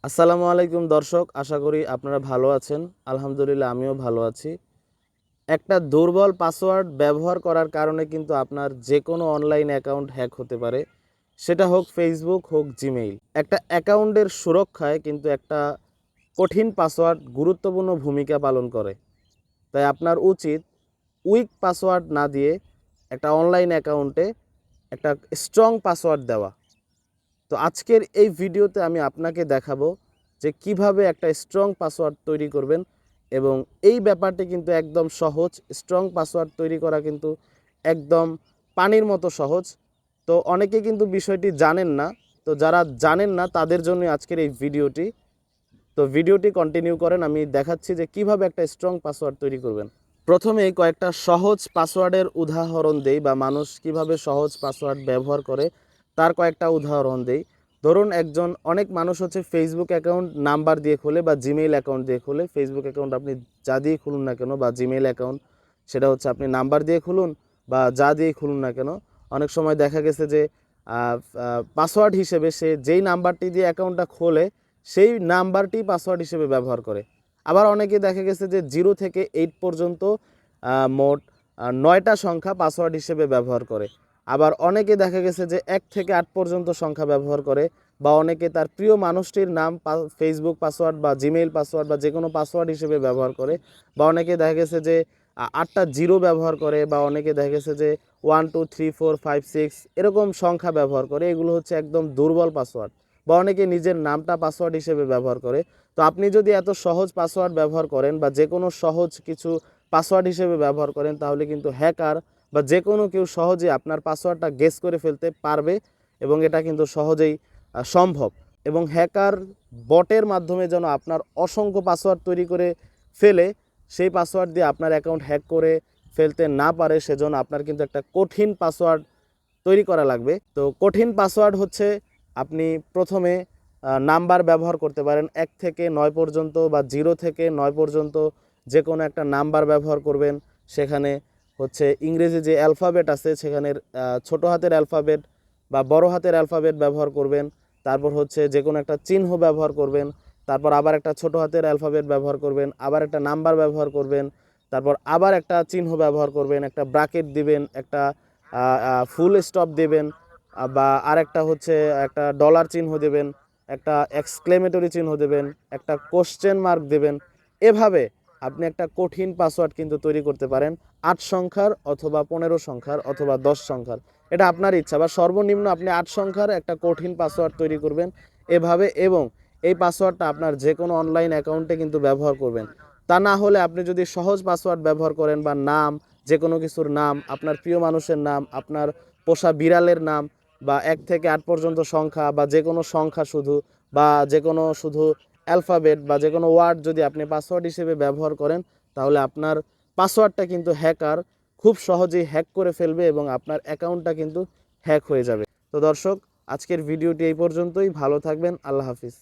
আসসালামু আলাইকুম দর্শক, আশা করি আপনারা ভালো আছেন। আলহামদুলিল্লাহ আমিও ভালো আছি। একটা দুর্বল পাসওয়ার্ড ব্যবহার করার কারণে কিন্তু আপনার যে কোনো অনলাইন অ্যাকাউন্ট হ্যাক হতে পারে, সেটা হোক ফেসবুক হোক জিমেইল। একটা অ্যাকাউন্টের সুরক্ষায় কিন্তু একটা কঠিন পাসওয়ার্ড গুরুত্বপূর্ণ ভূমিকা পালন করে। তাই আপনার উচিত উইক পাসওয়ার্ড না দিয়ে একটা অনলাইন অ্যাকাউন্টে একটা স্ট্রং পাসওয়ার্ড দেওয়া। তো আজকের এই ভিডিওতে আমি আপনাকে দেখাবো যে কিভাবে একটা স্ট্রং পাসওয়ার্ড তৈরি করবেন, এবং এই ব্যাপারটি কিন্তু একদম সহজ। স্ট্রং পাসওয়ার্ড তৈরি করা কিন্তু একদম পানির মতো সহজ। তো অনেকে কিন্তু বিষয়টি জানেন না। তো যারা জানেন না তাদের জন্য আজকের এই ভিডিওটি। তো ভিডিওটি কন্টিনিউ করেন, আমি দেখাচ্ছি যে কিভাবে একটা স্ট্রং পাসওয়ার্ড তৈরি করবেন। প্রথমেই কয়েকটা সহজ পাসওয়ার্ডের উদাহরণ দেই, বা মানুষ কিভাবে সহজ পাসওয়ার্ড ব্যবহার করে তার কয়েকটা উদাহরণ দেই। ধরুন অনেক মানুষ হচ্ছে ফেসবুক অ্যাকাউন্ট নাম্বার দিয়ে খোলে বা জিমেইল অ্যাকাউন্ট দিয়ে খোলে। ফেসবুক অ্যাকাউন্ট আপনি যা দিয়ে খুলুন না কেন, বা জিমেইল অ্যাকাউন্ট সেটা হচ্ছে আপনি নাম্বার দিয়ে খুলুন বা যা দিয়ে খুলুন না কেন, অনেক সময় দেখা গেছে যে পাসওয়ার্ড হিসেবে সে যেই নাম্বারটি দিয়ে অ্যাকাউন্টটা খোলে সেই নাম্বারটি পাসওয়ার্ড হিসেবে ব্যবহার করে। আবার অনেকে দেখা গেছে যে 0 থেকে 8 পর্যন্ত মোট 9টা সংখ্যা পাসওয়ার্ড হিসেবে ব্যবহার করে। আবার অনেকে দেখা গেছে যে 1 থেকে 8 পর্যন্ত সংখ্যা ব্যবহার করে, বা অনেকে তার প্রিয় মানুষটির নাম ফেসবুক পাসওয়ার্ড বা জিমেইল পাসওয়ার্ড বা যে কোনো পাসওয়ার্ড হিসেবে ব্যবহার করে, বা অনেকে দেখা গেছে যে 8টা জিরো ব্যবহার করে, বা অনেকে দেখা গেছে যে 1 2 3 4 5 6 এরকম সংখ্যা ব্যবহার করে। এগুলো হচ্ছে একদম দুর্বল পাসওয়ার্ড। বা অনেকে নিজের নামটা পাসওয়ার্ড হিসেবে ব্যবহার করে। তো আপনি যদি এত সহজ পাসওয়ার্ড ব্যবহার করেন বা যে কোনো সহজ কিছু পাসওয়ার্ড হিসেবে ব্যবহার করেন, তাহলে কিন্তু হ্যাকার বা যে কোনো কেউ সহজে আপনার পাসওয়ার্ডটা গেস করে ফেলতে পারবে, এবং এটা কিন্তু সহজেই সম্ভব। এবং হ্যাকার বটের মাধ্যমে যেন আপনার অসংখ্য পাসওয়ার্ড তৈরি করে ফেলে, সেই পাসওয়ার্ড দিয়ে আপনার অ্যাকাউন্ট হ্যাক করে ফেলতে না পারে, সেজন্য আপনার কিন্তু একটা কঠিন পাসওয়ার্ড তৈরি করা লাগবে। তো কঠিন পাসওয়ার্ড হচ্ছে আপনি প্রথমে নাম্বার ব্যবহার করতে পারেন 1 থেকে 9 পর্যন্ত, বা 0 থেকে 9 পর্যন্ত যে কোনো একটা নাম্বার ব্যবহার করবেন। সেখানে হচ্ছে ইংরেজি যে অ্যালফাবেট আছে সেখানের ছোট হাতের অ্যালফাবেট বা বড় হাতের অ্যালফাবেট ব্যবহার করবেন। তারপর হচ্ছে যে কোনো একটা চিহ্ন ব্যবহার করবেন। তারপর আবার একটা ছোট হাতের অ্যালফাবেট ব্যবহার করবেন, আবার একটা নাম্বার ব্যবহার করবেন, তারপর আবার একটা চিহ্ন ব্যবহার করবেন, একটা ব্র্যাকেট দিবেন, একটা ফুল স্টপ দেবেন, বা আরেকটা হচ্ছে একটা ডলার চিহ্ন দেবেন, একটা এক্সক্লেমেটরি চিহ্ন দেবেন, একটা কোশ্চেন মার্ক দেবেন। এভাবে আপনি একটা কঠিন পাসওয়ার্ড কিন্তু তৈরি করতে পারেন, 8 সংখ্যার অথবা 15 সংখ্যার অথবা 10 সংখ্যার। এটা আপনার ইচ্ছা, বা সর্বনিম্ন আপনি 8 সংখ্যার একটা কঠিন পাসওয়ার্ড তৈরি করবেন এভাবে, এবং এই পাসওয়ার্ডটা আপনার যে কোনো অনলাইন অ্যাকাউন্টে কিন্তু ব্যবহার করবেন। তা না হলে আপনি যদি সহজ পাসওয়ার্ড ব্যবহার করেন, বা নাম, যে কোনো কিছুর নাম, আপনার প্রিয় মানুষের নাম, আপনার পোষা বিড়ালের নাম, বা 1 থেকে 8 পর্যন্ত সংখ্যা, বা যে কোনো সংখ্যা শুধু, বা যে কোনো শুধু অ্যালফাবেট বা যে কোনো ওয়ার্ড যদি আপনি পাসওয়ার্ড হিসেবে ব্যবহার করেন, তাহলে আপনার পাসওয়ার্ডটা কিন্তু হ্যাকার খুব সহজেই হ্যাক করে ফেলবে, এবং আপনার অ্যাকাউন্টটা কিন্তু হ্যাক হয়ে যাবে। তো দর্শক, আজকের ভিডিওটি এই পর্যন্তই। ভালো থাকবেন। আল্লাহ হাফিজ।